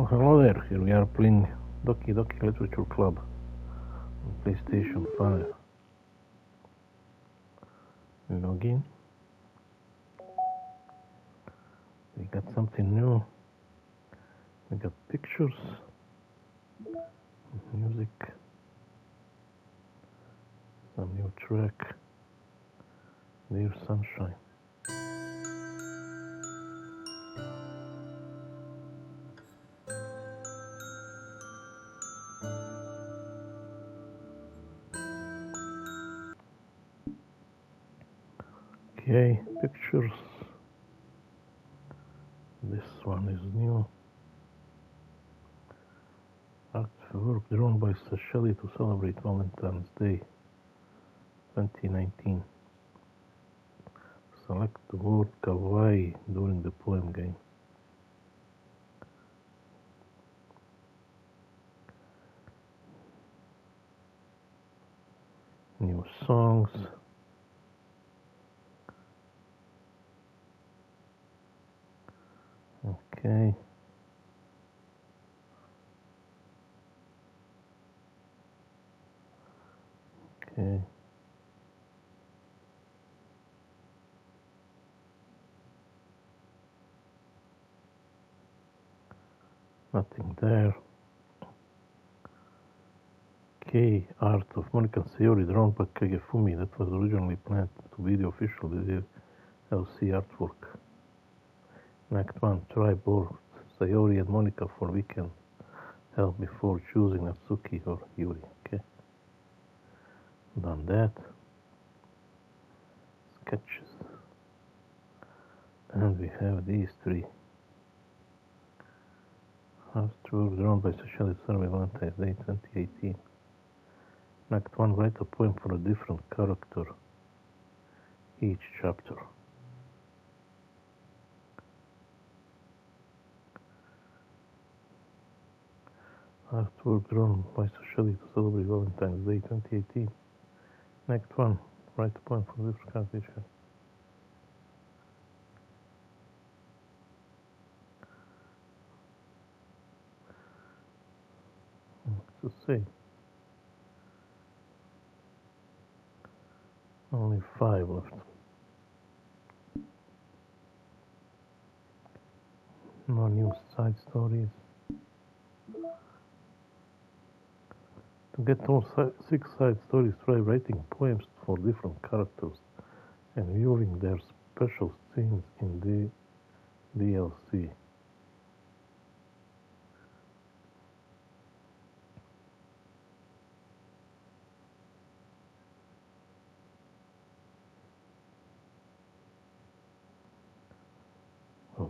Oh, hello there. Here we are playing Doki Doki Literature Club on PlayStation 5. Log in. We got something new. We got pictures, music, some new track, Dear Sunshine. Okay, pictures. This one is new. Artwork drawn by Sasheli to celebrate Valentine's Day 2019. Select the word kawaii during the poem game. New songs. Okay. Okay. Nothing there. Okay, art of Monica Sayori drawn by Kagefumi that was originally planned to be the official DLC artwork. In Act 1, try both Sayori and Monica for weekend help before choosing Natsuki or Yuri. Okay. Done that. Sketches. And we have these three. Artwork drawn by Sasheli Survey Valentine's Day 2018. In Act 1, write a poem for a different character each chapter. Artwork drawn by Sasheli to celebrate Valentine's Day 2018. In Act 1, write a poem for a different character each chapter. To say only 5 left. No new side stories. To get all 6 side stories, try writing poems for different characters and viewing their special scenes in the DLC.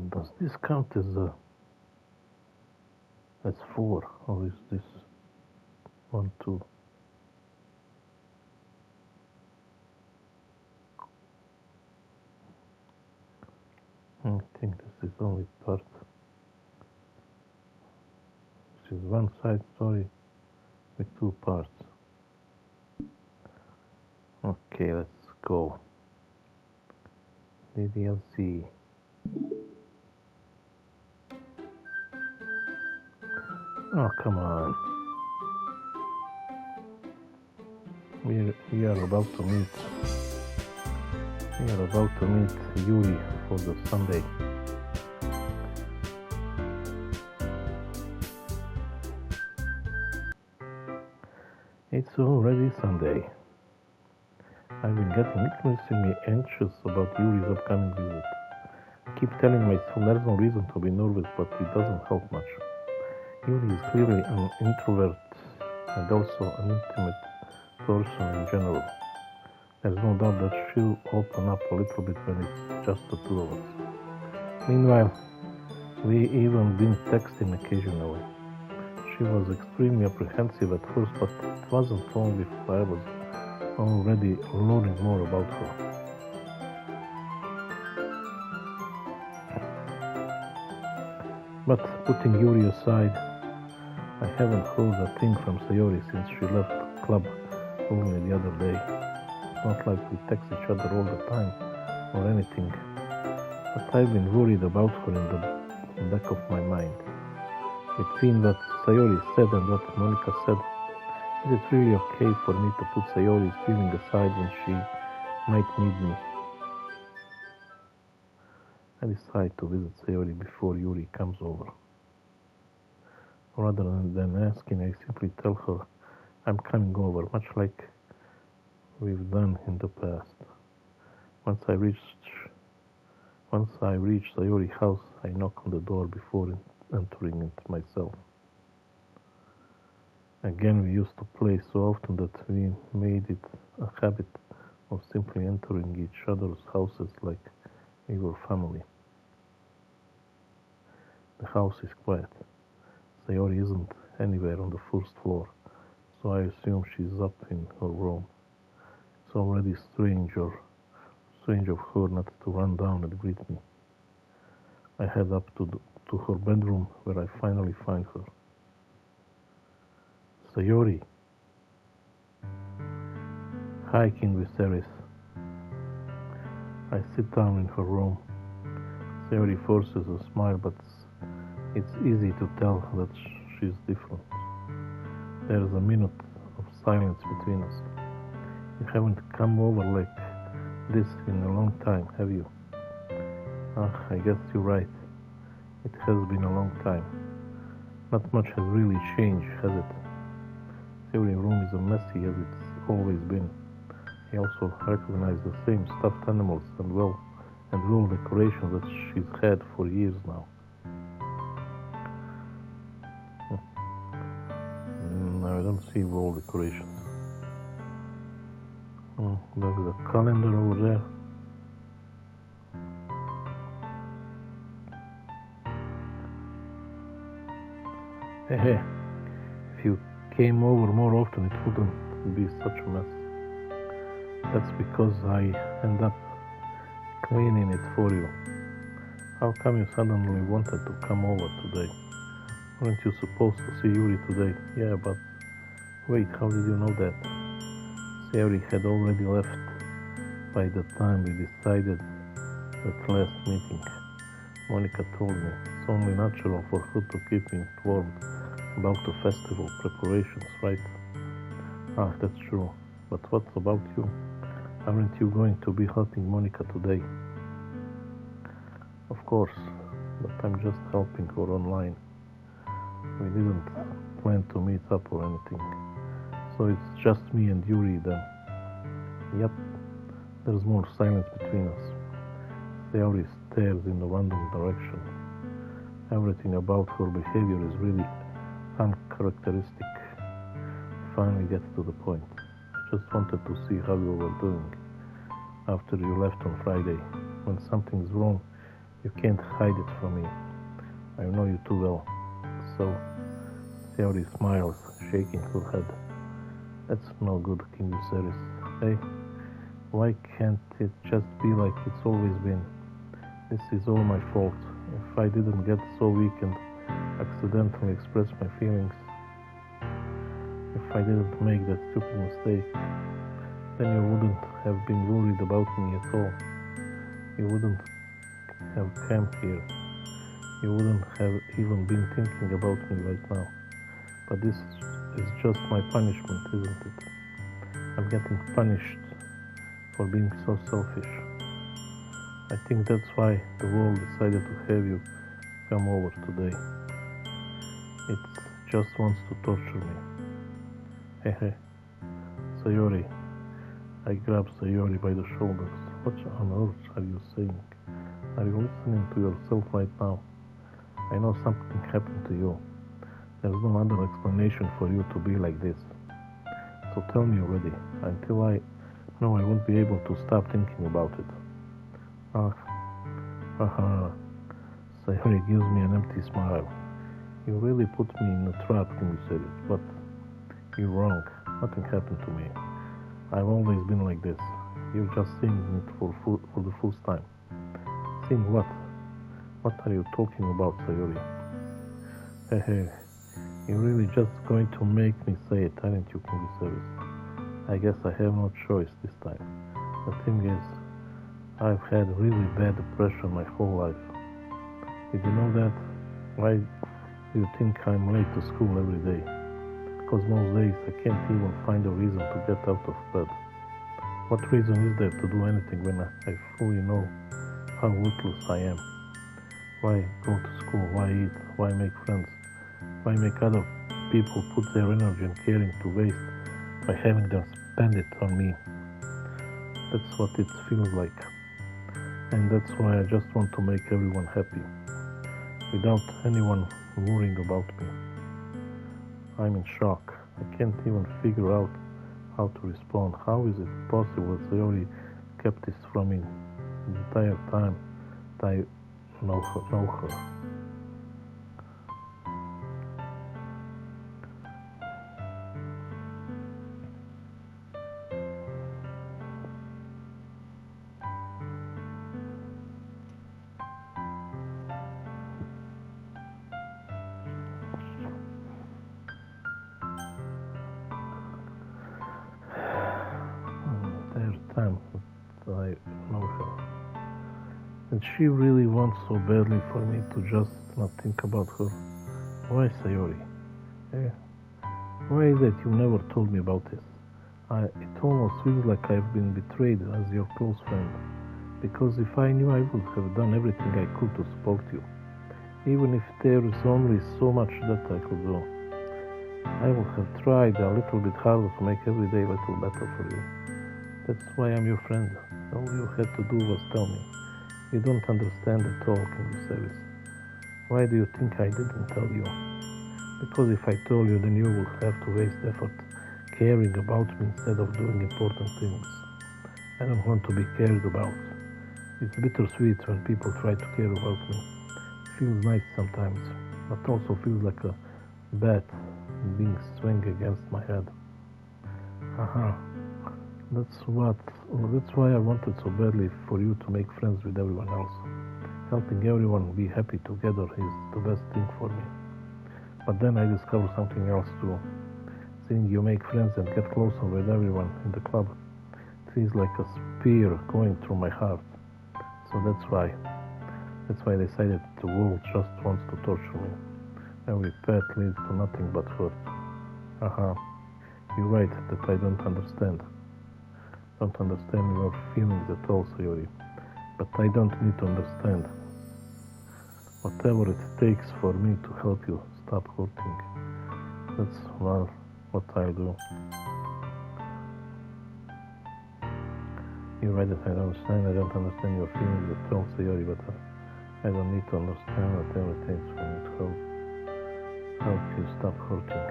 Does this count as 4, or is this 1, 2? I think this is only part. This is one side story with 2 parts. Okay, let's go. The DLC. Oh, come on. We are about to meet Yuri for the Sunday. It's already Sunday. I've been getting increasingly anxious about Yuri's upcoming visit. I keep telling myself there's no reason to be nervous, but it doesn't help much. Yuri is clearly an introvert and also an intimate person in general. There's no doubt that she'll open up a little bit when it's just the 2 of us. Meanwhile, we even been texting occasionally. She was extremely apprehensive at first, but it wasn't long before I was already learning more about her. But putting Yuri aside, I haven't heard a thing from Sayori since she left the club only the other day. It's not like we text each other all the time or anything, but I've been worried about her in the back of my mind. between what Sayori said and what Monica said. Is it really okay for me to put Sayori's feeling aside when she might need me? I decide to visit Sayori before Yuri comes over. Rather than asking, I simply tell her I'm coming over, much like we've done in the past. Once I reach Sayori's house, I knock on the door before entering it myself. Again, we used to play so often that we made it a habit of simply entering each other's houses like we were family. The house is quiet. Sayori isn't anywhere on the first floor, so I assume she's up in her room. It's already strange of her not to run down and greet me. I head up to her bedroom, where I finally find her. Sayori. Hi, King Viserys. I sit down in her room. Sayori forces a smile, but it's easy to tell that she's different. There's a minute of silence between us. You haven't come over like this in a long time, have you? I guess you're right. It has been a long time. Not much has really changed, has it? Every room is as messy as it's always been. I also recognize the same stuffed animals and wall decorations that she's had for years now. I don't see wall decorations. There's a calendar over there. Hey, if you came over more often, it wouldn't be such a mess. That's because I end up cleaning it for you. How come you suddenly wanted to come over today? Weren't you supposed to see Yuri today? Yeah, but wait, how did you know that? Sayori had already left by the time we decided that last meeting. Monica told me it's only natural for her to keep me informed about the festival preparations, right? That's true. But what about you? Aren't you going to be helping Monica today? Of course, but I'm just helping her online. We didn't plan to meet up or anything. So it's just me and Yuri then. Yep, there's more silence between us. Sayori stares in the random direction. Everything about her behavior is really uncharacteristic. Finally gets to the point. I just wanted to see how you were doing after you left on Friday. When something's wrong, you can't hide it from me. I know you too well. So, Sayori smiles, shaking her head. That's no good, King Viserys. Hey, why can't it just be like it's always been? This is all my fault. If I didn't get so weak and accidentally express my feelings, if I didn't make that stupid mistake, then you wouldn't have been worried about me at all. You wouldn't have come here. You wouldn't have even been thinking about me right now. But this is just my punishment, isn't it? I'm getting punished for being so selfish. I think that's why the world decided to have you come over today. It just wants to torture me. Hey, Sayori. I grab Sayori by the shoulders. What on earth are you saying? Are you listening to yourself right now? I know something happened to you. There's no other explanation for you to be like this. So tell me already. Until I know, I won't be able to stop thinking about it. Sayori gives me an empty smile. You really put me in a trap, King Viserys, but you're wrong. Nothing happened to me. I've always been like this. You're just seeing it for the first time. Seeing what? What are you talking about, Sayori? Hey, you're really just going to make me say it, aren't you, King Viserys? I guess I have no choice this time. The thing is, I've had really bad depression my whole life. Did you know that? Why You think I'm late to school every day? Because most days I can't even find a reason to get out of bed. What reason is there to do anything when I fully know how worthless I am? Why go to school? Why eat? Why make friends? Why make other people put their energy and caring to waste by having them spend it on me? That's what it feels like. And that's why I just want to make everyone happy, without anyone worrying about me. I'm in shock. I can't even figure out how to respond. How is it possible that Sayori kept this from me the entire time that I know her? Time that I know her. And she really wants so badly for me to just not think about her. Why, Sayori? Why is it you never told me about this? It almost feels like I've been betrayed as your close friend. Because if I knew, I would have done everything I could to support you. Even if there is only so much that I could do. I would have tried a little bit harder to make every day a little better for you. That's why I'm your friend. All you had to do was tell me. You don't understand at all, King Viserys. Why do you think I didn't tell you? Because if I told you, then you would have to waste effort caring about me instead of doing important things. I don't want to be cared about. It's bittersweet when people try to care about me. It feels nice sometimes, but also feels like a bat being swung against my head. That's why I wanted so badly for you to make friends with everyone else. Helping everyone be happy together is the best thing for me. But then I discovered something else too. Seeing you make friends and get closer with everyone in the club, it feels like a spear going through my heart. So that's why I decided the world just wants to torture me. Every path leads to nothing but hurt. You're right that I don't understand your feelings at all, Sayori. But I don't need to understand. Whatever it takes for me to help you stop hurting, that's what I'll do. You're right that I don't understand your feelings at all, Sayori, but I don't need to understand whatever it takes for me to help you stop hurting.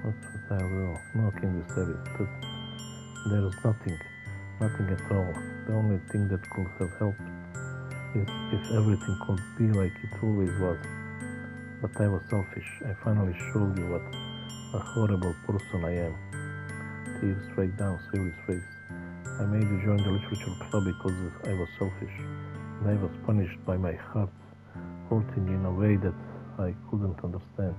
That's what I'll do. No, King Viserys, there is nothing at all. The only thing that could have helped is if everything could be like it always was. But I was selfish. I finally showed you what a horrible person I am. Tears straight down Sayori's face. I made you join the literature club because I was selfish, and I was punished by my heart hurting in a way that I couldn't understand.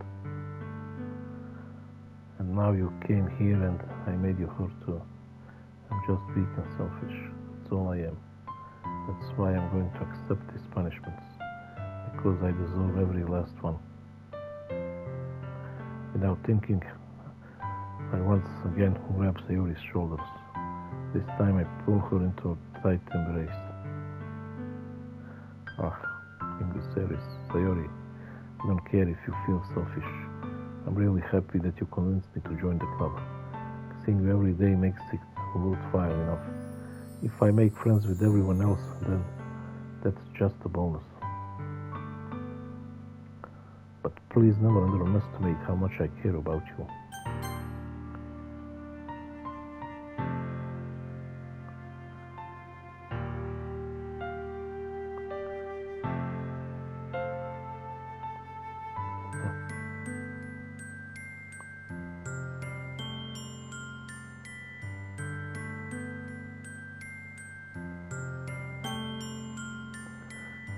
And now you came here and I made you hurt too. I'm just weak and selfish. That's all I am. That's why I'm going to accept these punishments, because I deserve every last one. Without thinking, I once again grabbed Sayori's shoulders. This time I pull her into a tight embrace. King Viserys, Sayori, I don't care if you feel selfish. I'm really happy that you convinced me to join the club. Seeing you every day makes it worthwhile enough. If I make friends with everyone else, then that's just a bonus. But please never underestimate how much I care about you.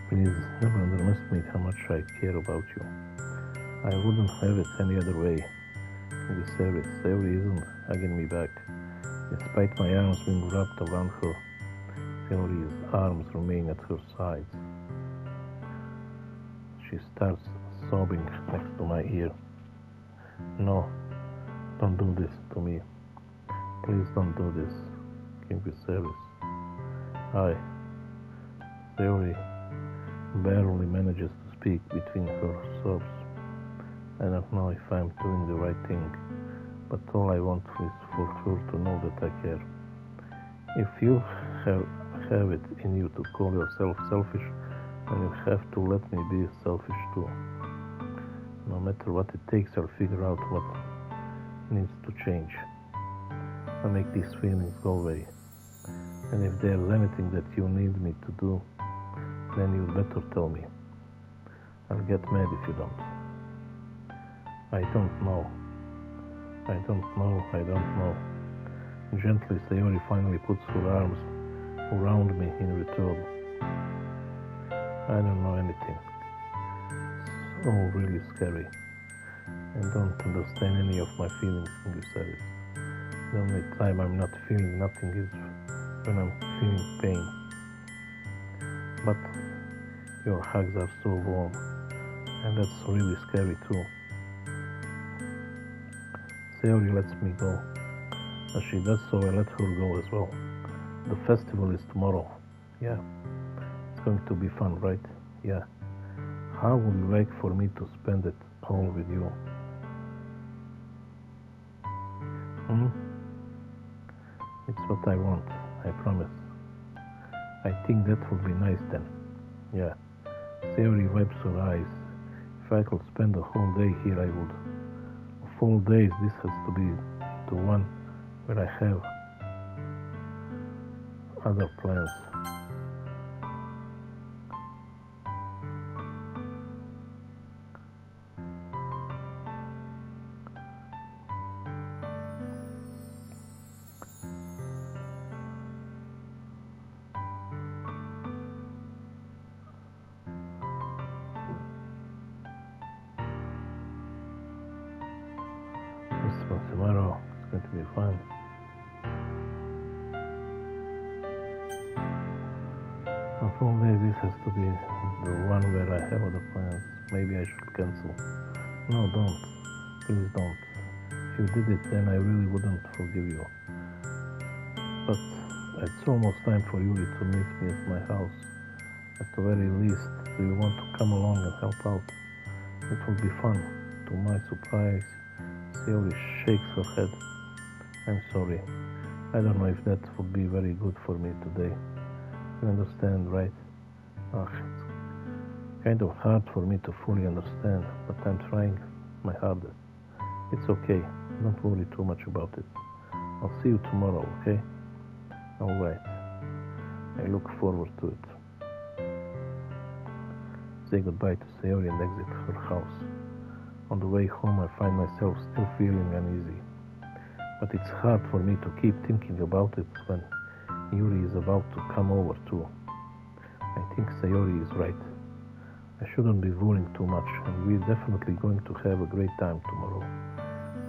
Please never underestimate how much I care about you. I wouldn't have it any other way. Sayori isn't hugging me back. Despite my arms being wrapped around her, Sayori's arms remain at her sides. She starts sobbing next to my ear. No, don't do this to me. Please don't do this. Can you be serious? Sayori barely manages to speak between her sobs. I don't know if I'm doing the right thing, but all I want is for her to know that I care. If you have it in you to call yourself selfish, then you have to let me be selfish too. No matter what it takes, I'll figure out what needs to change. I'll make these feelings go away. And if there's anything that you need me to do, then you better tell me. I'll get mad if you don't. I don't know. Gently, Sayori finally puts her arms around me in return. I don't know anything. It's all really scary. I don't understand any of my feelings when you said it. The only time I'm not feeling nothing is when I'm feeling pain. But your hugs are so warm, and that's really scary too. Sayori lets me go. As she does so, I let her go as well. The festival is tomorrow. Yeah. It's going to be fun, right? Yeah. How would you like for me to spend it all with you? It's what I want, I promise. I think that would be nice then. Yeah. Sayori wipes her eyes. If I could spend a whole day here, I would. Of all days, this has to be the one where I have other plans. Tomorrow it's going to be fun. Of all days, this has to be the one where I have other plans. Maybe I should cancel. No, don't. Please don't. If you did it, then I really wouldn't forgive you. But it's almost time for Yuri to meet me at my house. At the very least, do you want to come along and help out? It will be fun. To my surprise, Sayori shakes her head. I'm sorry. I don't know if that would be very good for me today. You understand, right? It's kind of hard for me to fully understand, but I'm trying my hardest. It's okay. Don't worry too much about it. I'll see you tomorrow, okay? Alright. I look forward to it. Say goodbye to Sayori and exit her house. On the way home, I find myself still feeling uneasy. But it's hard for me to keep thinking about it when Yuri is about to come over too. I think Sayori is right. I shouldn't be worrying too much, and we're definitely going to have a great time tomorrow.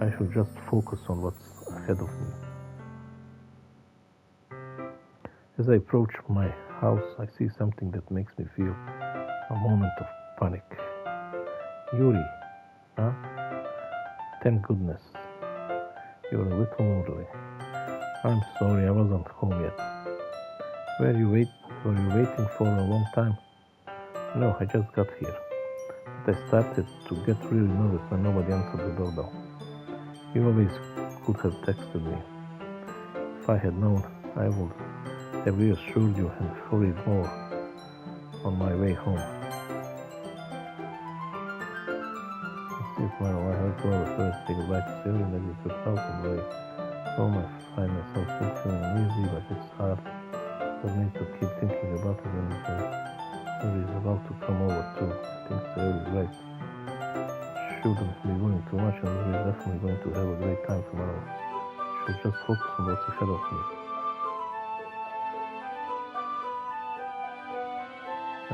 I should just focus on what's ahead of me. As I approach my house, I see something that makes me feel a moment of panic. Yuri, huh? Thank goodness. You're a little early. I'm sorry, I wasn't home yet. Were you waiting for a long time? No, I just got here. But I started to get really nervous when nobody answered the doorbell. You always could have texted me. If I had known, I would have reassured you and hurried more on my way home. Tomorrow I have to first say goodbye to Sayori and exit the house on the way home. I find myself still feeling uneasy, but it's hard for me to keep thinking about it when Sayori is about to come over too. I think Sayori is right. Shouldn't be worrying too much, and we're definitely going to have a great time tomorrow. Should just focus on what's ahead of me.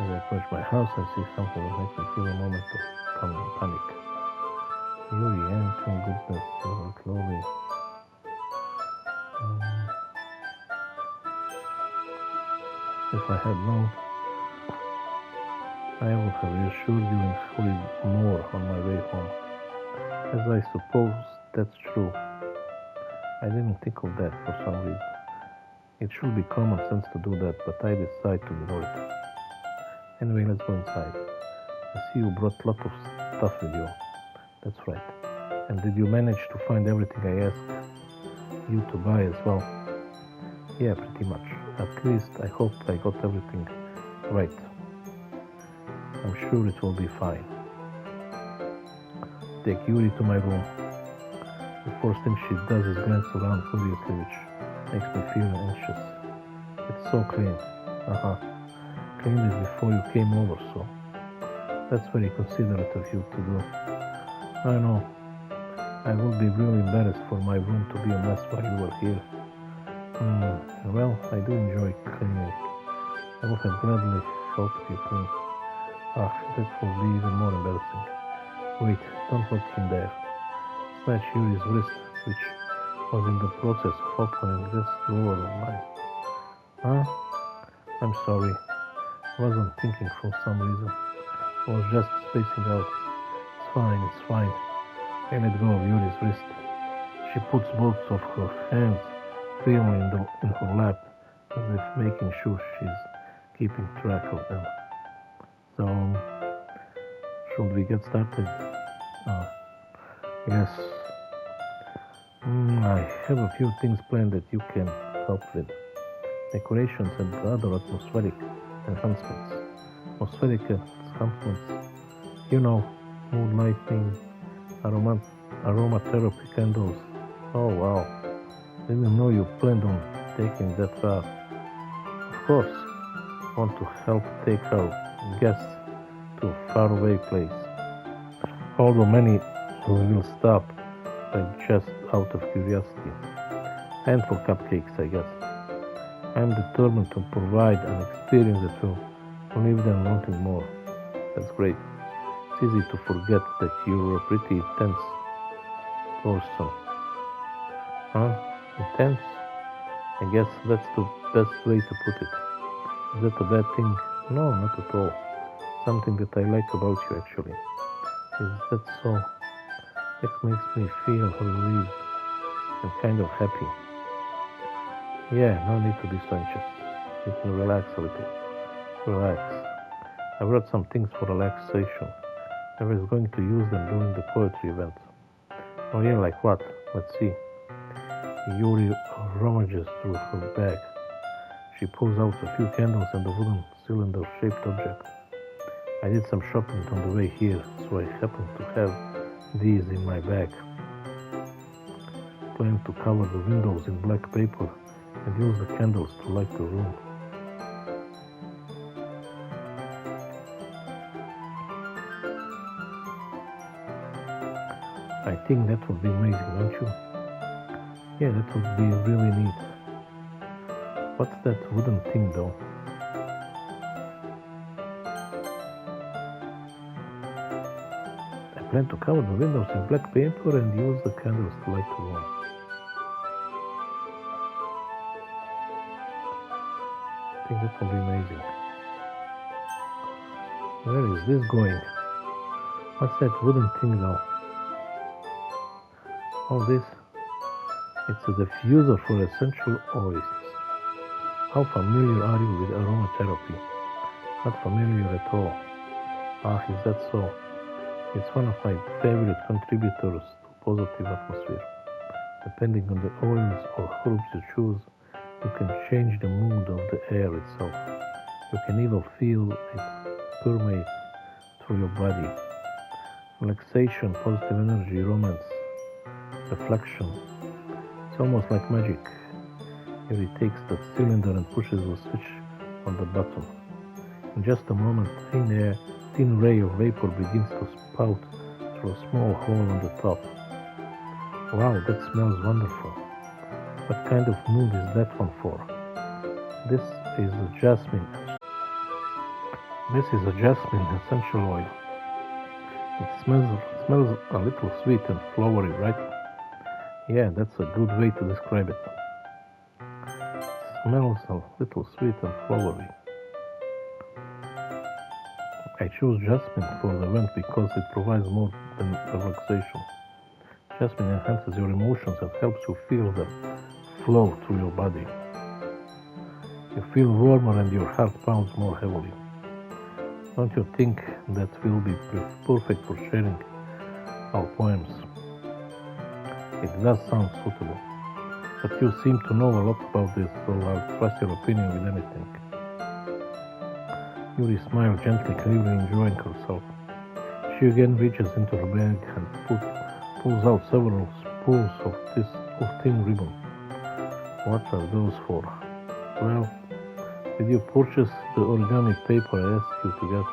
As I approach my house, I see something that makes me feel a moment of panic. Yuri, and thank goodness, slowly. If I had known, I would have reassured you and hurried more on my way home. As I suppose that's true. I didn't think of that for some reason. It should be common sense to do that, but I decide to ignore it. Anyway, let's go inside. I see you brought a lot of stuff with you. That's right. And did you manage to find everything I asked you to buy as well? Yeah, pretty much. At least I hope I got everything right. I'm sure it will be fine. Take Yuri to my room. The first thing she does is glance around furiously, which makes me feel anxious. It's so clean. Cleaned it before you came over, so that's very considerate of you to do. I know. I would be really embarrassed for my room to be a mess while you were here. Well, I do enjoy cleaning. I would have gladly helped you clean. That will be even more embarrassing. Wait, don't look in there. Snatch Yuri's wrist, which was in the process of opening this drawer of mine. I'm sorry. I wasn't thinking for some reason. I was just spacing out. It's fine. I let go of Yuri's wrist. She puts both of her hands firmly in her lap, as if making sure she's keeping track of them. So, should we get started? Yes. I have a few things planned that you can help with. Decorations and other atmospheric enhancements. You know, mood lighting, aromatherapy candles. Oh wow, didn't know you planned on taking that far. Of course, I want to help take our guests to a faraway place. Although many will stop by just out of curiosity. And for cupcakes, I guess. I'm determined to provide an experience that will leave them wanting more. That's great. It's easy to forget that you're a pretty intense person. Intense? I guess that's the best way to put it. Is that a bad thing? No, not at all. Something that I like about you, actually. Is that so? It makes me feel relieved and kind of happy. Yeah, no need to be so anxious. You can relax a little. Relax. I brought some things for relaxation. I was going to use them during the poetry event. Oh yeah, like what? Let's see. Yuri rummages through her bag. She pulls out a few candles and a wooden cylinder-shaped object. I did some shopping on the way here, so I happen to have these in my bag. Plan to cover the windows in black paper and use the candles to light the room. I think that would be amazing, don't you? Yeah, that would be really neat. What's that wooden thing though? I plan to cover the windows in black paper and use the candles to light the room. I think that will be amazing. Where is this going? What's that wooden thing though? All this? It's a diffuser for essential oils. How familiar are you with aromatherapy? Not familiar at all. Is that so? It's one of my favorite contributors to positive atmosphere. Depending on the oils or herbs you choose, you can change the mood of the air itself. You can even feel it permeate through your body. Relaxation, positive energy, romance, reflection. It's almost like magic. Yuri takes that cylinder and pushes the switch on the bottom. In just a moment, a thin ray of vapor begins to spout through a small hole on the top. Wow, that smells wonderful. What kind of mood is that one for? This is a jasmine essential oil. It smells a little sweet and flowery, right? Yeah, that's a good way to describe it. It smells a little sweet and flowery. I chose jasmine for the vent because it provides more than relaxation. Jasmine enhances your emotions and helps you feel them flow through your body. You feel warmer and your heart pounds more heavily. Don't you think that will be perfect for sharing our poems? It does sound suitable, but you seem to know a lot about this, so I'll trust your opinion with anything. Yuri smiled gently, clearly enjoying herself. She again reaches into her bag and pulls out several spools of thin ribbon. What are those for? Well, did you purchase the origami paper I asked you to get?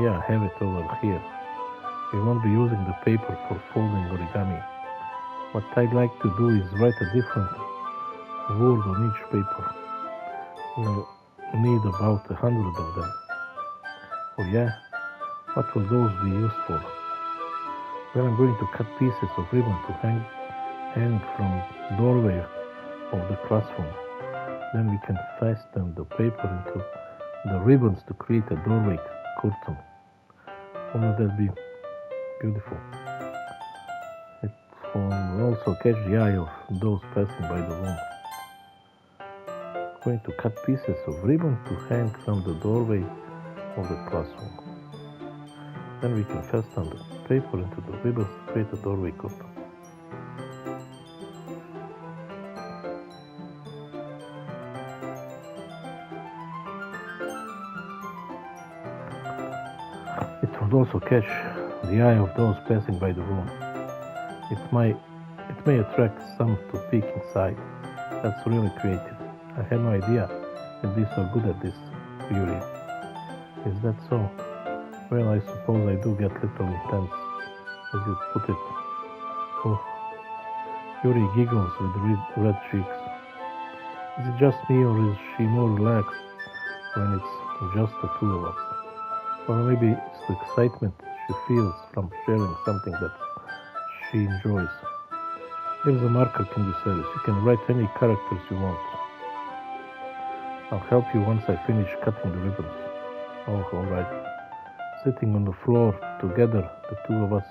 Yeah, I have it over here. We won't be using the paper for folding origami. What I'd like to do is write a different word on each paper. We'll need about 100 of them. Oh yeah? What will those be used for? Well, I'm going to cut pieces of ribbon to hang from the doorway of the classroom. Then we can fasten the paper into the ribbons to create a doorway curtain. Wouldn't that be beautiful? It will also catch the eye of those passing by the room. I'm going to cut pieces of ribbon to hang from the doorway of the classroom. Then we can fasten the paper into the ribbons to create a doorway curtain. It would also catch the eye of those passing by the room. It may attract some to peek inside. That's really creative. I had no idea you'd be so good at this, Yuri. Is that so? Well, I suppose I do get a little intense, as you put it. Oh. Yuri giggles with red cheeks. Is it just me, or is she more relaxed when it's just the two of us? Or maybe it's the excitement she feels from sharing something that she enjoys. Here's a marker, can you say this? You can write any characters you want. I'll help you once I finish cutting the ribbons. Oh, alright. Sitting on the floor together, the two of us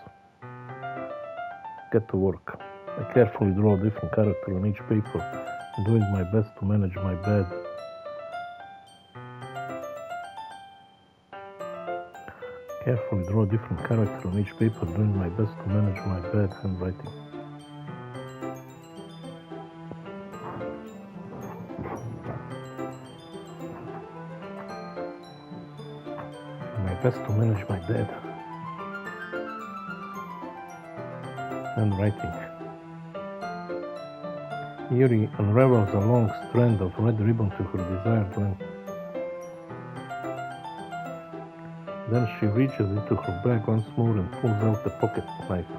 get to work. I carefully draw a different character on each paper, doing my best to manage my bed. Carefully draw a different character on each paper, doing my best to manage my bad handwriting. Best to manage my bed handwriting. Yuri unravels a long strand of red ribbon to her desired length. Then she reaches into her bag once more and pulls out the pocket knife.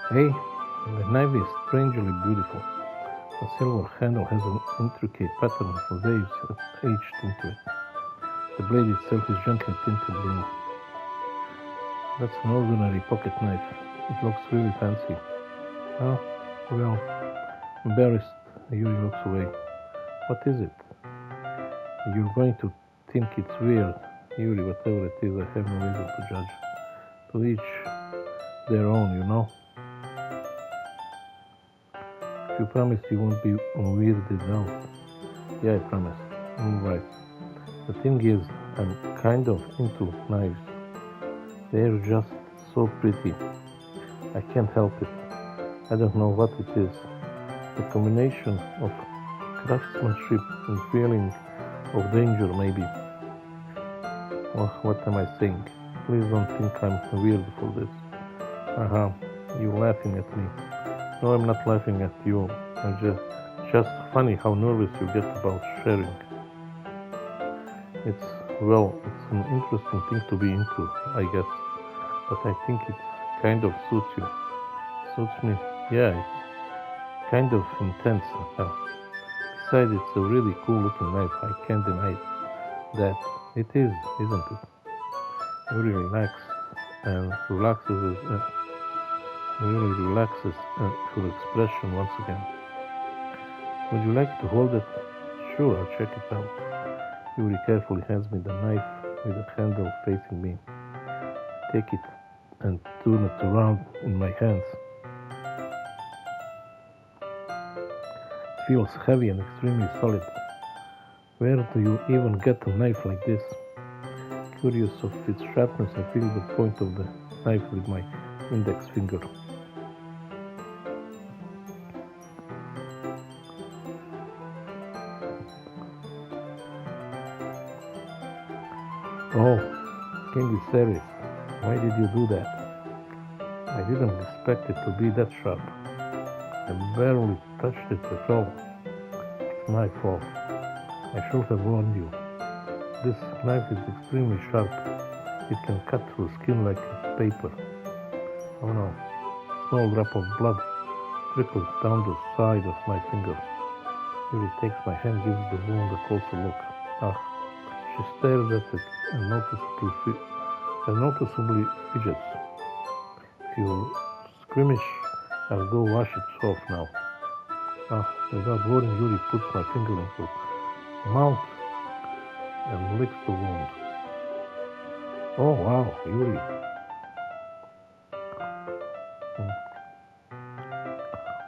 Hey, the knife is strangely beautiful. The silver handle has an intricate pattern of waves etched into it. The blade itself is gently tinted blue. That's an ordinary pocket knife. It looks really fancy. Oh, well, embarrassed, Yuri looks away. What is it? You're going to think it's weird. Yuri, whatever it is, I have no reason to judge. To each their own, you know? If you promise you won't be weirded out. Yeah, I promise. Right. The thing is, I'm kind of into knives. They're just so pretty. I can't help it. I don't know what it is. The combination of craftsmanship and feeling of danger, maybe. Oh, what am I saying? Please don't think I'm weird for this. You're laughing at me. No, I'm not laughing at you. I'm just funny how nervous you get about sharing. It's an interesting thing to be into, I guess. But I think it kind of suits you. Suits me. Yeah, it's kind of intense. Besides, it's a really cool looking knife. I can't deny that. It is, isn't it? Yuri relaxes and relaxes and really relaxes her expression once again. Would you like to hold it? Sure, I'll check it out. Yuri carefully hands me the knife with the handle facing me. Take it and turn it around in my hands. It feels heavy and extremely solid. Where do you even get a knife like this? Curious of its sharpness, I feel the point of the knife with my index finger. Oh, can't be serious. Why did you do that? I didn't expect it to be that sharp. I barely touched it at all. It's my fault. I should have warned you. This knife is extremely sharp. It can cut through skin like paper. Oh no. A small drop of blood trickles down the side of my finger. Yuri takes my hand, gives the wound a closer look. She stares at it and noticeably fidgets. If you squeamish, I'll go wash it off now. Without worrying, Yuri puts my finger in her mouth and licks the wound. Oh wow, Yuri.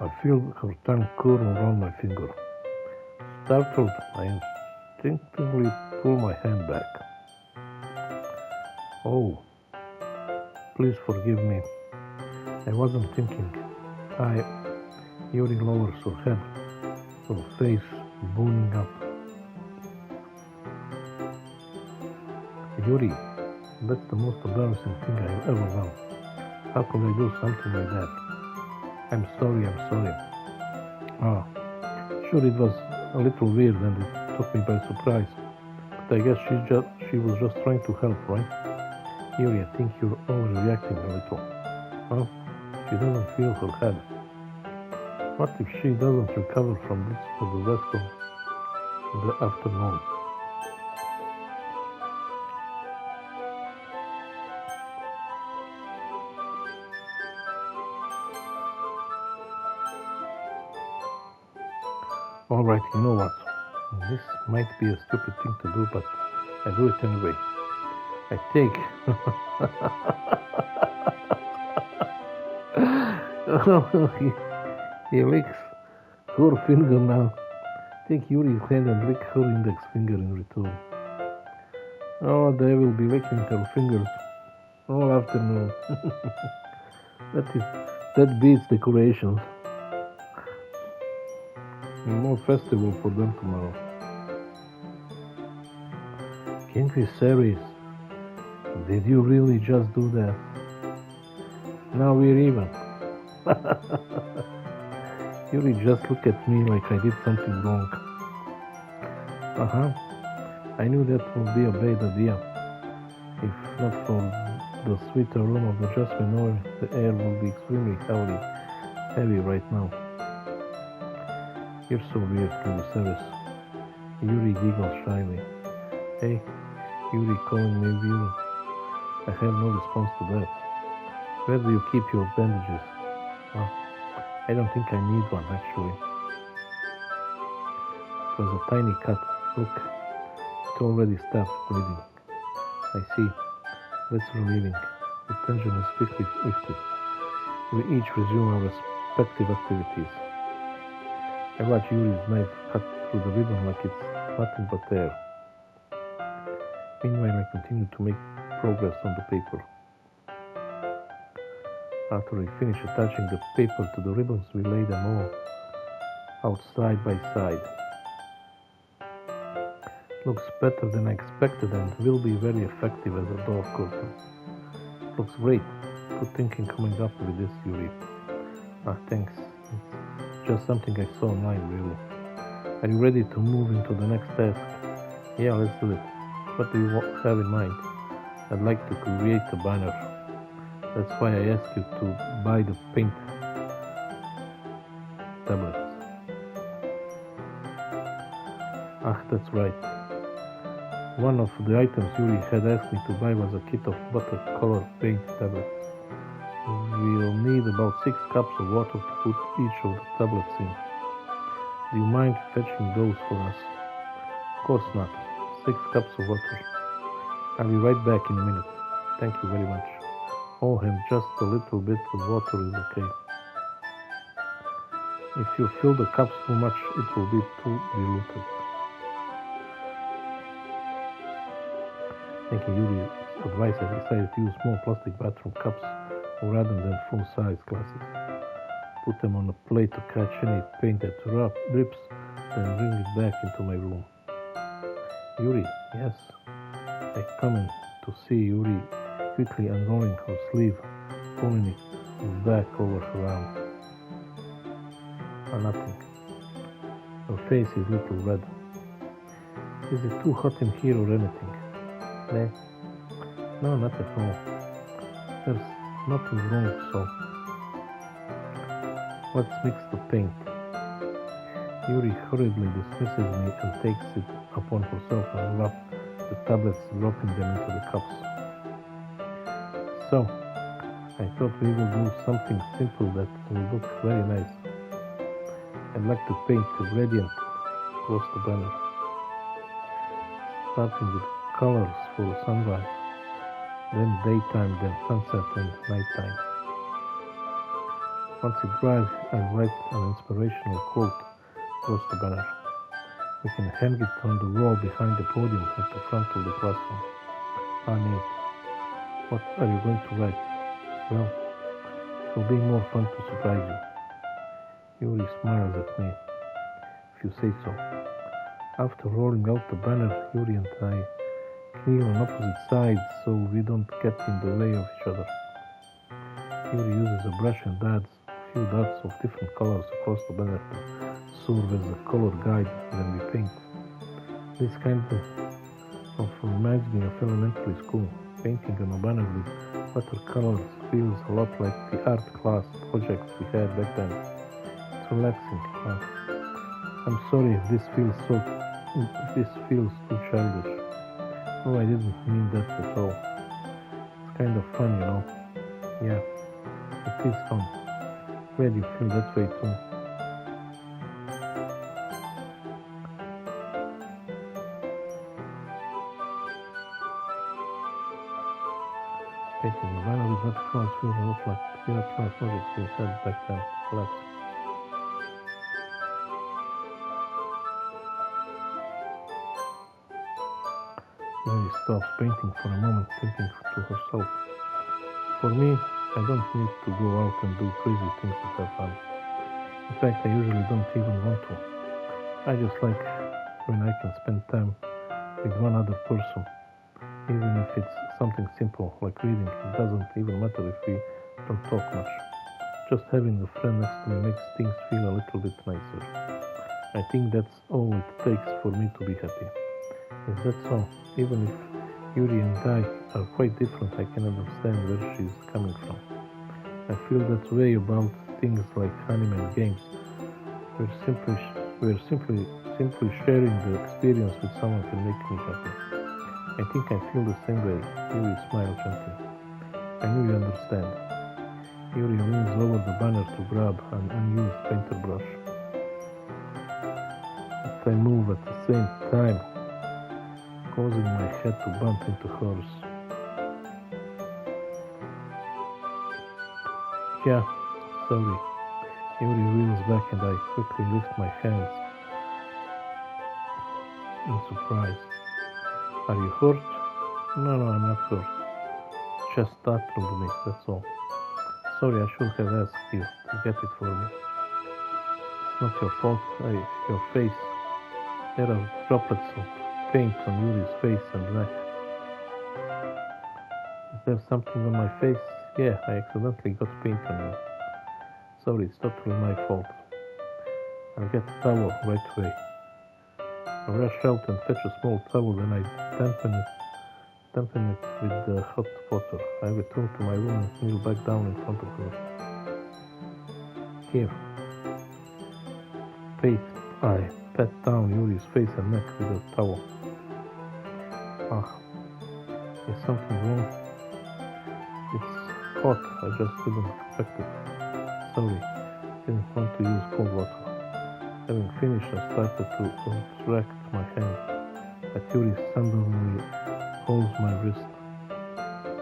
I feel her tongue curl around my finger. Startled, I instinctively pull my hand back. Oh, please forgive me. I wasn't thinking. Yuri lowers her head, her face booning up. Yuri, that's the most embarrassing thing I've ever done. How could I do something like that? I'm sorry. Sure, it was a little weird and it took me by surprise. But I guess she was just trying to help, right? Yuri, I think you're overreacting a little. She doesn't feel her head. What if she doesn't recover from this for the rest of the afternoon? Alright, you know what? This might be a stupid thing to do, but I do it anyway. I take he licks her finger now. Take Yuri's hand and lick her index finger in return. Oh, they will be licking her fingers all afternoon. That beats decorations. More festival for them tomorrow. Can't be serious. Did you really just do that? Now we're even. Yuri just looked at me like I did something wrong. I knew that would be a bad idea. If not for the sweet aroma of the jasmine oil, the air would be extremely heavy right now. You're so weird, can you serious? Yuri giggles shyly. Hey, Yuri calling me weird. I have no response to that. Where do you keep your bandages? I don't think I need one, actually. It was a tiny cut. Look, it already stopped bleeding. I see. That's relieving. The tension is quickly lifted. We each resume our respective activities. I watch Yuri's knife cut through the ribbon like it's nothing but air. Meanwhile, I continue to make progress on the paper. After I finish attaching the paper to the ribbons, we lay them all out side by side. Looks better than I expected and will be very effective as a door curtain. Looks great. Good thinking coming up with this, Yuri. Thanks. It's just something I saw online, really. Are you ready to move into the next task? Yeah, let's do it. What do you have in mind? I'd like to create a banner. That's why I asked you to buy the paint tablets. That's right. One of the items Yuri had asked me to buy was a kit of watercolor paint tablets. We'll need about 6 cups of water to put each of the tablets in. Do you mind fetching those for us? Of course not. 6 cups of water. I'll be right back in a minute. Thank you very much. Oh, and just a little bit of water is okay. If you fill the cups too much, it will be too diluted. Taking Yuri's advice, I decided to use small plastic bathroom cups rather than full-size glasses. Put them on a plate to catch any paint that drips, then bring it back into my room. Yuri, yes? I come in to see Yuri quickly unrolling her sleeve, pulling it back over her arm. Nothing. Her face is a little red. Is it too hot in here or anything? No, not at all. There's nothing wrong, so let's mix the paint. Yuri hurriedly dismisses me and takes it upon herself and wraps the tablets, dropping them into the cups. So, I thought we would do something simple that will look very nice. I'd like to paint a gradient across the banner, starting with colors for sunrise, then daytime, then sunset and nighttime. Once it dries, I'll write an inspirational quote across the banner. We can hang it on the wall behind the podium at the front of the classroom. Neat. What are you going to write? Well, it will be more fun to surprise you. Yuri smiles at me. If you say so. After rolling out the banner, Yuri and I kneel on opposite sides so we don't get in the way of each other. Yuri uses a brush and adds a few dots of different colors across the banner to serve as a color guide when we paint. This kind of reminds me of elementary school. Painting on a banner with watercolors feels a lot like the art class projects we had back then. It's relaxing. I'm sorry if this feels too childish. No, I didn't mean that at all. It's kind of fun, you know. Yeah, it is fun. Glad you feel that way too. Painting the banner with watercolors feels a lot like the art class projects we had back then. Relax. Mary stops painting for a moment, thinking to herself. For me, I don't need to go out and do crazy things to have fun. In fact, I usually don't even want to. I just like when I can spend time with one other person. Even if it's something simple like reading, it doesn't even matter if we don't talk much. Just having a friend next to me makes things feel a little bit nicer. I think that's all it takes for me to be happy. Is that so? Even if Yuri and I are quite different, I can understand where she's coming from. I feel that way about things like anime and games. We're simply sharing the experience with someone can make me happy. I think I feel the same way. Yuri smiled gently. I knew you understand. Yuri leans over the banner to grab an unused painter brush. But I move at the same time, causing my head to bump into hers. Yeah, sorry. Yuri reels back and I quickly lift my hands in surprise. Are you hurt? No, I'm not hurt. Just startled me, that's all. Sorry, I should have asked you to get it for me. It's not your fault. Your face. There are droplets of paint on Yuri's face and neck. Is there something on my face? Yeah, I accidentally got paint on you. Sorry, it's totally my fault. I'll get a towel right away. I rush out and fetch a small towel, then I dampen it with the hot water. I return to my room and kneel back down in front of her. Here. I pat down Yuri's face and neck with a towel. Ah, is something wrong? It's hot. I just didn't expect it. Sorry, didn't want to use cold water. Having finished, I started to retract my hand, but Yuri suddenly holds my wrist.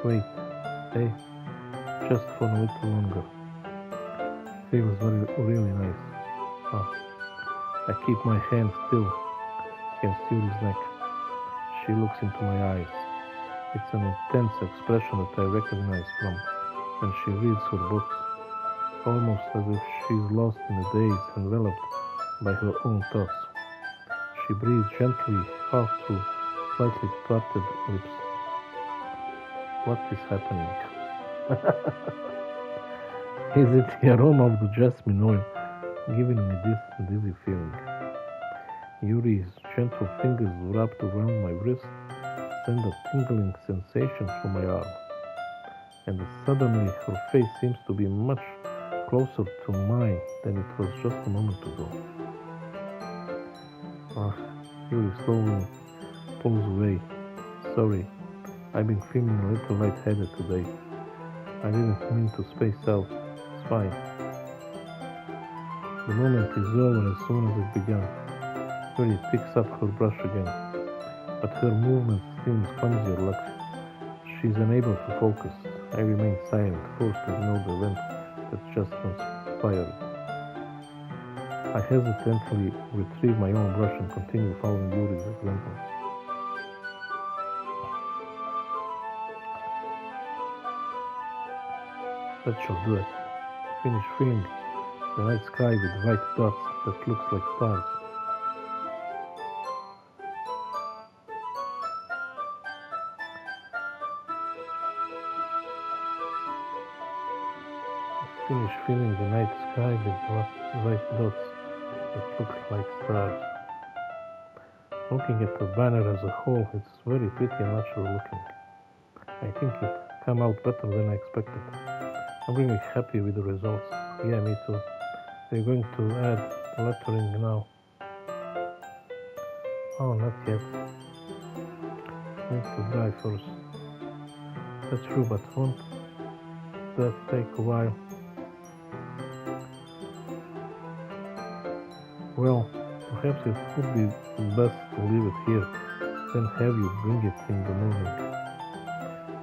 Wait, hey, just for a little longer. Feels really nice. Ah, I keep my hand still against Yuri's neck. She looks into my eyes. It's an intense expression that I recognize from when she reads her books, almost as if she's lost in a daze, enveloped by her own thoughts. She breathes gently, half through slightly parted lips. What is happening? Is it the aroma of the jasmine oil giving me this dizzy feeling? Yuri's gentle fingers wrapped around my wrist send a tingling sensation through my arm, and suddenly her face seems to be much closer to mine than it was just a moment ago. Yuri slowly pulls away. Sorry, I've been feeling a little lightheaded today. I didn't mean to space out. It's fine. The moment is over as soon as it began. Yuri picks up her brush again, but her movement seems clumsier, like she's unable to focus. I remain silent, forced to ignore the event that just transpired. I hesitantly retrieve my own brush and continue following Yuri's example. That shall do it. Finish filling the night sky with white dots that looks like stars. Finish filling the night sky with white dots that look like stars. Looking at the banner as a whole, it's very pretty and natural looking. I think it came out better than I expected. I'm really happy with the results. Yeah, me too. We're going to add lettering now. Oh, not yet. Need to dry first. That's true, but won't that take a while? Well, perhaps it would be best to leave it here, then have you bring it in the morning.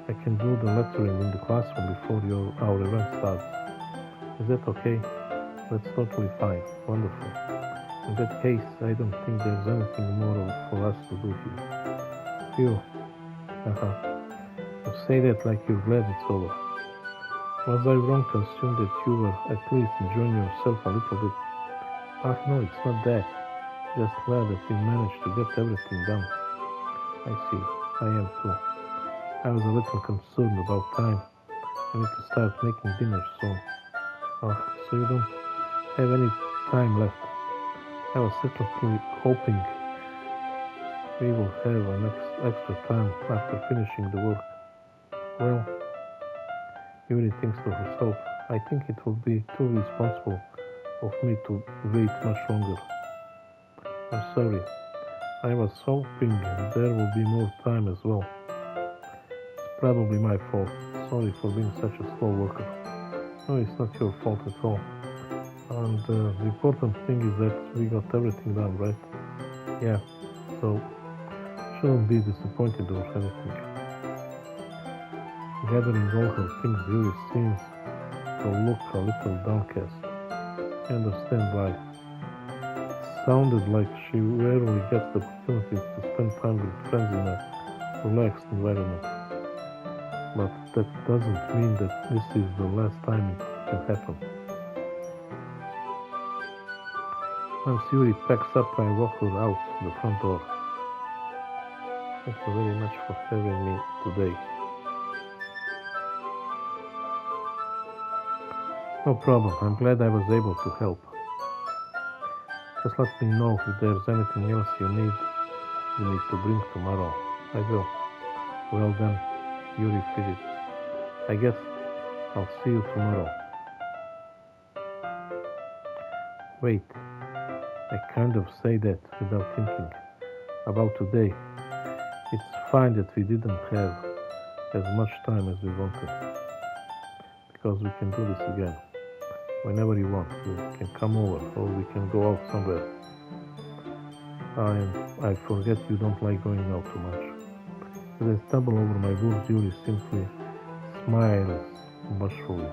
I can do the lettering in the classroom before our event starts. Is that okay? That's totally fine. Wonderful. In that case, I don't think there's anything more for us to do here. Phew. You say that like you're glad it's over. Was I wrong to assume that you were at least enjoying yourself a little bit? No, it's not that. Just glad that we managed to get everything done. I see. I am too. I was a little concerned about time. I need to start making dinner soon. So you don't have any time left. I was certainly hoping we will have an extra time after finishing the work. Well, Yuri thinks to herself, I think it would be too responsible of me to wait much longer. I'm sorry. I was hoping there would be more time as well. It's probably my fault. Sorry for being such a slow worker. No, it's not your fault at all. And the important thing is that we got everything done, right? Yeah, so shouldn't be disappointed or anything. Gathering all her things, Yuri seems to look a little downcast. I understand why. It sounded like she rarely gets the opportunity to spend time with friends in a relaxed environment. But that doesn't mean that this is the last time it can happen. Once Yuri packs up, I walk her out the front door. Thank you very much for having me today. No problem, I'm glad I was able to help. Just let me know if there's anything else you need me to bring tomorrow. I will. Well then, Yuri fidgets. I guess I'll see you tomorrow. Wait, I kind of say that without thinking about today. It's fine that we didn't have as much time as we wanted, because we can do this again. Whenever you want, you can come over, or we can go out somewhere. I forget you don't like going out too much. As I stumble over my books, Yuri simply smiles bashfully.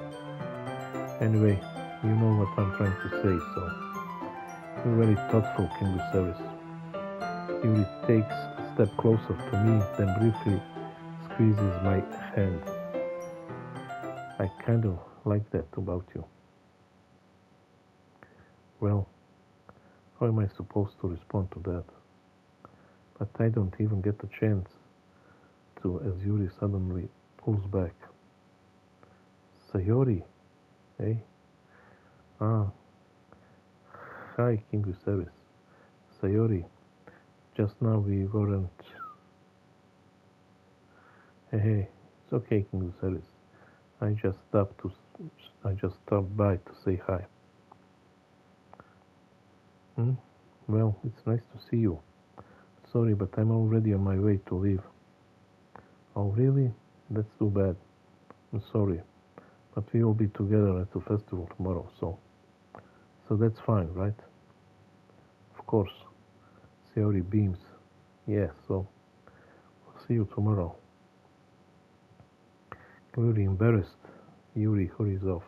Anyway, you know what I'm trying to say, so you're very thoughtful, King Viserys. Yuri takes a step closer to me, then briefly squeezes my hand. I kind of like that about you. Well, how am I supposed to respond to that? But I don't even get a chance to, as Yuri suddenly pulls back. Sayori, eh? Ah, hi, King Viserys. Sayori, just now we weren't... Hey, it's okay, King Viserys. I just stopped by to say hi. Well, it's nice to see you. Sorry, but I'm already on my way to leave. Oh, really? That's too bad. I'm sorry, but we will be together at the festival tomorrow, so that's fine, right? Of course. Sayori beams. Yeah, so we'll see you tomorrow. Clearly embarrassed, Yuri hurries off.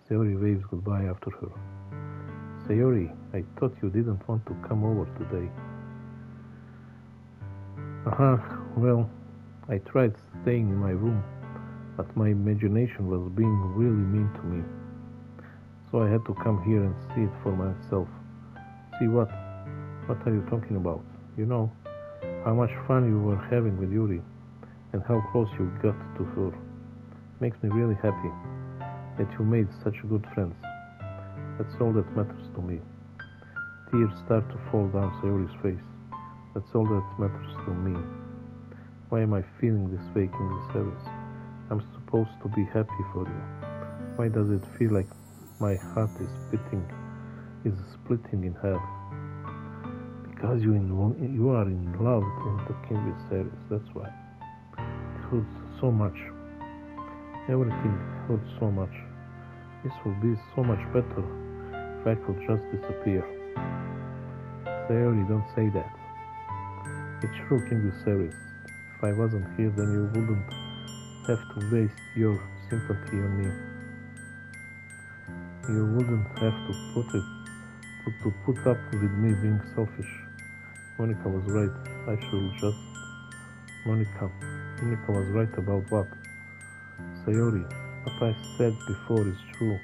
Sayori waves goodbye after her. Sayori, I thought you didn't want to come over today. Well, I tried staying in my room, but my imagination was being really mean to me. So I had to come here and see it for myself. See what? What are you talking about? You know, how much fun you were having with Yuri, and how close you got to her. Makes me really happy that you made such good friends. That's all that matters to me. Tears start to fall down Sayori's face. That's all that matters to me. Why am I feeling this way, King Viserys? I'm supposed to be happy for you. Why does it feel like my heart is splitting in half? Because you are in love with the King Viserys, that's why. It hurts so much. Everything hurts so much. This would be so much better if I could just disappear. Sayori, don't say that. It's true, King Viserys. If I wasn't here, then you wouldn't have to waste your sympathy on me. You wouldn't have to put up with me being selfish. Monica was right. Monica was right about what? Sayori, what I said before is true.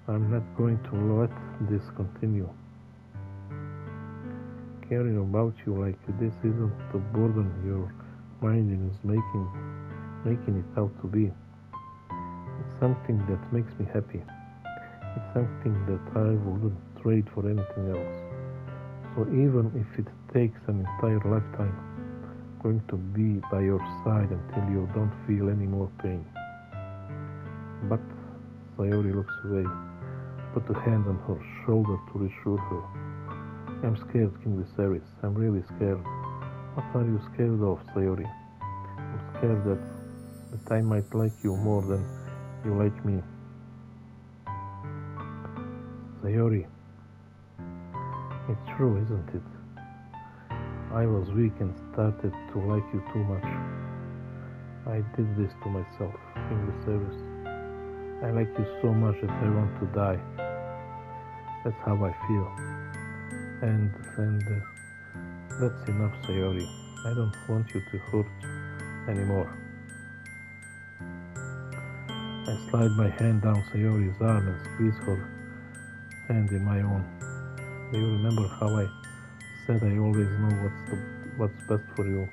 I'm not going to let this continue. Caring about you like this isn't the burden your mind is making it out to be. It's something that makes me happy. It's something that I wouldn't trade for anything else. So even if it takes an entire lifetime, I'm going to be by your side until you don't feel any more pain. But Sayori looks away, put a hand on her shoulder to reassure her. I'm scared, King Viserys. I'm really scared. What are you scared of, Sayori? I'm scared that I might like you more than you like me. Sayori, it's true, isn't it? I was weak and started to like you too much. I did this to myself, King Viserys. I like you so much that I want to die. That's how I feel. And that's enough, Sayori. I don't want you to hurt anymore. I slide my hand down Sayori's arm and squeeze her hand in my own. Do you remember how I said I always know what's best for you?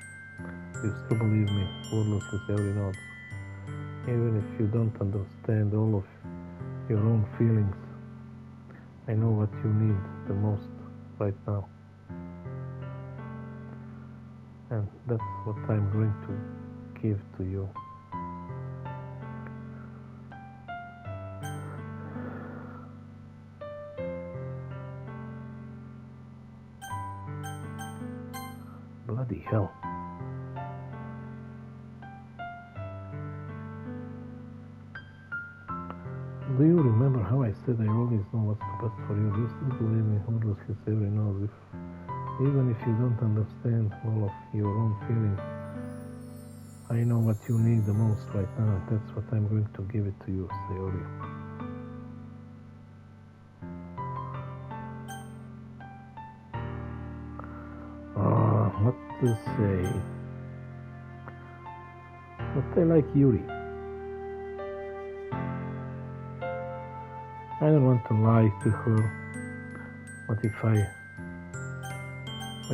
You still believe me? Wordlessly, Sayori nods. Even if you don't understand all of your own feelings, I know what you need the most right now. And that's what I'm going to give to you. Bloody hell. Do you remember how I said I always know what's the best for you? Do you still believe me? Wordlessly Savory knows even if you don't understand all of your own feelings, I know what you need the most right now, and that's what I'm going to give it to you, Sayori. What to say? But I like Yuri. I don't want to lie to her, but if I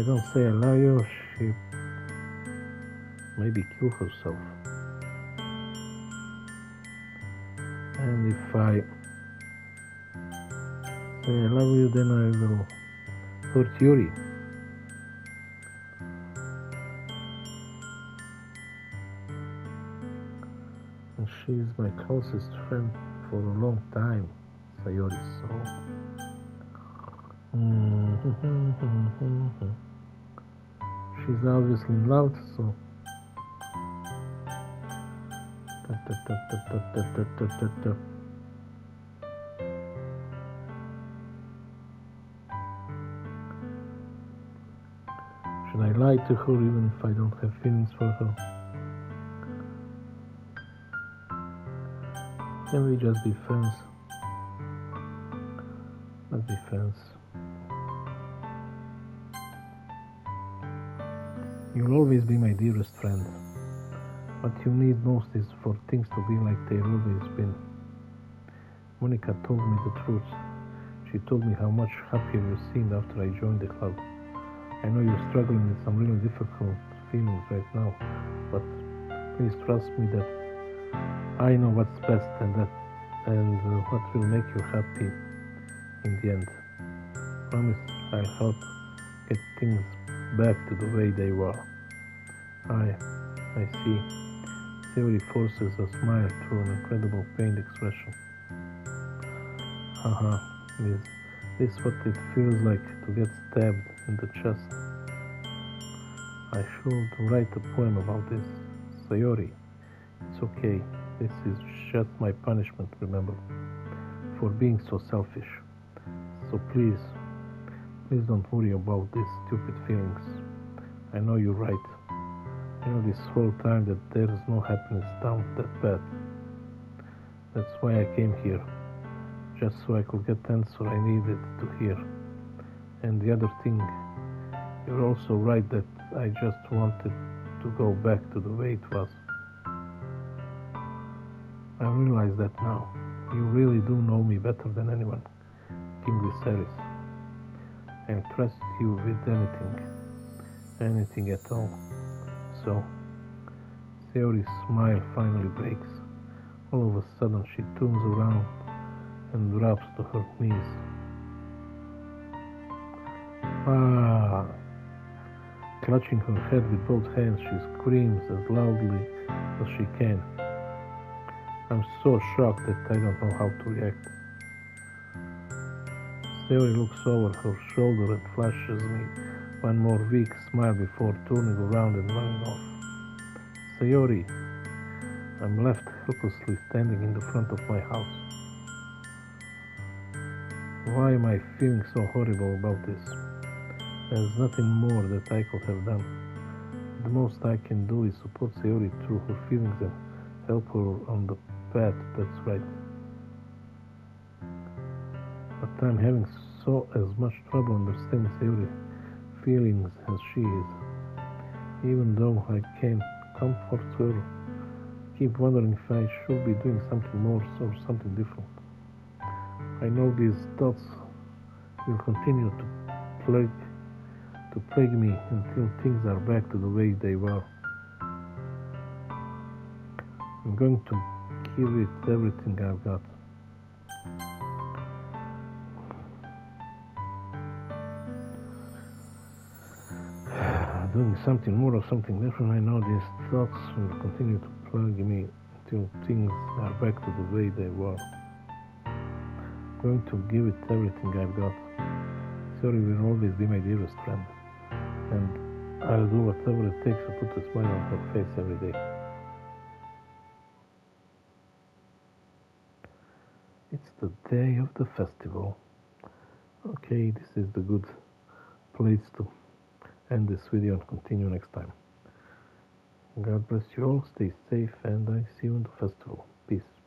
don't say I love you, she maybe kill herself. And if I say I love you, then I will hurt Yuri. And she's my closest friend for a long time, Sayori, so... She's obviously in love, so... Should I lie to her even if I don't have feelings for her? Can we just be friends? Let's be friends. You'll always be my dearest friend. What you need most is for things to be like they've always been. Monica told me the truth. She told me how much happier you seemed after I joined the club. I know you're struggling with some really difficult feelings right now, but please trust me that I know what's best and what will make you happy in the end. Promise I'll help get things back to the way they were. I see. Theory forces a smile through an incredible pained expression. Haha, is this what it feels like to get stabbed in the chest? I should write a poem about this. Sayori, it's okay. This is just my punishment, remember, for being so selfish. So please don't worry about these stupid feelings. I know you're right. I know this whole time that there is no happiness down that bad. That's why I came here, just so I could get the answer I needed to hear. And the other thing, you're also right that I just wanted to go back to the way it was. I realize that now. You really do know me better than anyone, King Viserys. I'll trust you with anything at all. So, Sayori's smile finally breaks. All of a sudden she turns around and drops to her knees. Clutching her head with both hands, she screams as loudly as she can. I'm so shocked that I don't know how to react. Sayori looks over her shoulder and flashes me one more weak smile before turning around and running off. Sayori, I'm left helplessly standing in the front of my house. Why am I feeling so horrible about this? There's nothing more that I could have done. The most I can do is support Sayori through her feelings and help her on the path that's right. But I'm having as much trouble understanding Sayori's feelings as she is. Even though I can't comfort her, keep wondering if I should be doing something more or something different. I know these thoughts will continue to plague me until things are back to the way they were. I'm going to give it everything I've got. Doing something more or something different, I know these thoughts will continue to plague me until things are back to the way they were. I'm going to give it everything I've got. Sayori will always be my dearest friend. And I'll do whatever it takes to put a smile on her face every day. It's the day of the festival. Okay, this is the good place to end this video and continue next time. God bless you all, stay safe, and I see you in the festival. Peace.